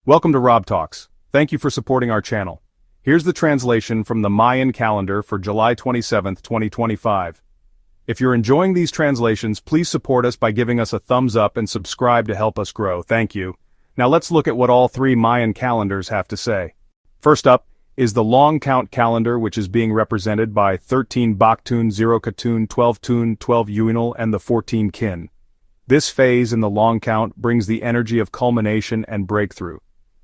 Welcome to Rob Talks. Thank you for supporting our channel. Here's the translation from the Mayan calendar for July 27, 2025. If you're enjoying these translations, please support us by giving us a thumbs up and subscribe to help us grow. Thank you. Now let's look at what all three Mayan calendars have to say. First up is the long count calendar, which is being represented by 13 Baktun, 0 Katun, 12 Tun, 12 Uinal, and the 14 Kin. This phase in the long count brings the energy of culmination and breakthrough.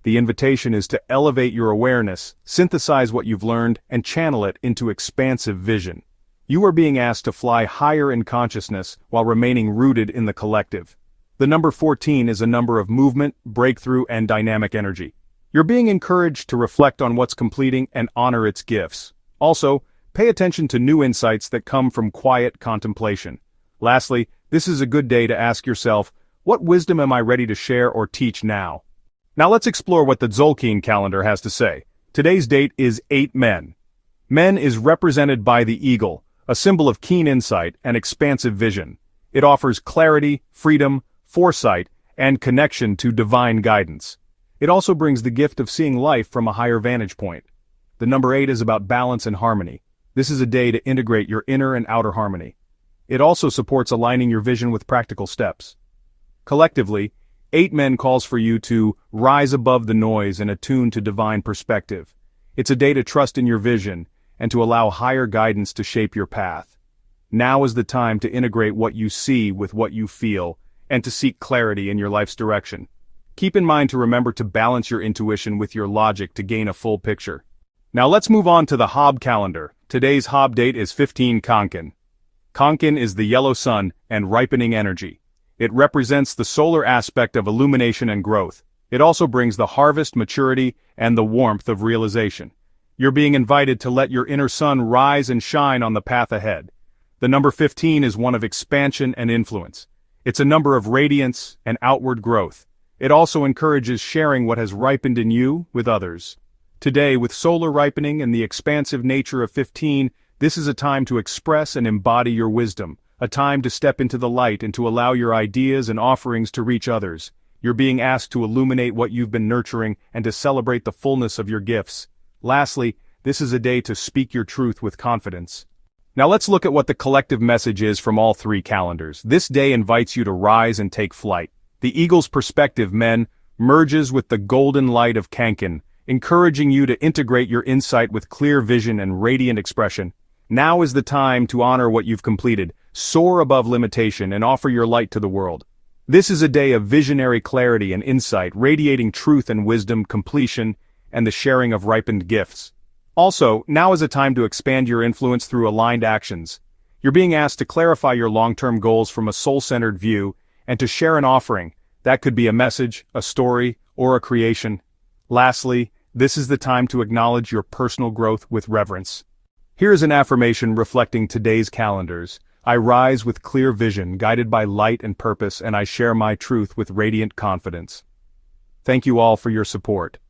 The invitation is to elevate your awareness, synthesize what you've learned, and channel it into expansive vision. You are being asked to fly higher in consciousness while remaining rooted in the collective. The number 14 is a number of movement, breakthrough, and dynamic energy. You're being encouraged to reflect on what's completing and honor its gifts. Also, pay attention to new insights that come from quiet contemplation. Lastly, this is a good day to ask yourself, what wisdom am I ready to share or teach now? Now let's explore what the Tzolk'in calendar has to say. Today's date is 8 Men. Men is represented by the eagle, a symbol of keen insight and expansive vision. It offers clarity, freedom, foresight, and connection to divine guidance. It also brings the gift of seeing life from a higher vantage point. The number 8 is about balance and harmony. This is a day to integrate your inner and outer harmony. It also supports aligning your vision with practical steps. Collectively, 8 Men calls for you to rise above the noise and attune to divine perspective. It's a day to trust in your vision and to allow higher guidance to shape your path. Now is the time to integrate what you see with what you feel and to seek clarity in your life's direction. Keep in mind to remember to balance your intuition with your logic to gain a full picture. Now let's move on to the Hob calendar. Today's Hob date is 15 Kankin. Kankin is the yellow sun and ripening energy. It represents the solar aspect of illumination and growth. It also brings the harvest, maturity, and the warmth of realization. You're being invited to let your inner sun rise and shine on the path ahead. The number 15 is one of expansion and influence. It's a number of radiance and outward growth. It also encourages sharing what has ripened in you with others. Today, with solar ripening and the expansive nature of 15, this is a time to express and embody your wisdom. A time to step into the light and to allow your ideas and offerings to reach others. You're being asked to illuminate what you've been nurturing and to celebrate the fullness of your gifts. Lastly, this is a day to speak your truth with confidence. Now let's look at what the collective message is from all three calendars. This day invites you to rise and take flight. The eagle's perspective, Men, merges with the golden light of Kankin, encouraging you to integrate your insight with clear vision and radiant expression. Now is the time to honor what you've completed, soar above limitation, and offer your light to the world. This is a day of visionary clarity and insight, radiating truth and wisdom, completion, and the sharing of ripened gifts. Also, now is a time to expand your influence through aligned actions. You're being asked to clarify your long-term goals from a soul-centered view, and to share an offering. That could be a message, a story, or a creation. Lastly, this is the time to acknowledge your personal growth with reverence. Here is an affirmation reflecting today's calendars. I rise with clear vision, guided by light and purpose, and I share my truth with radiant confidence. Thank you all for your support.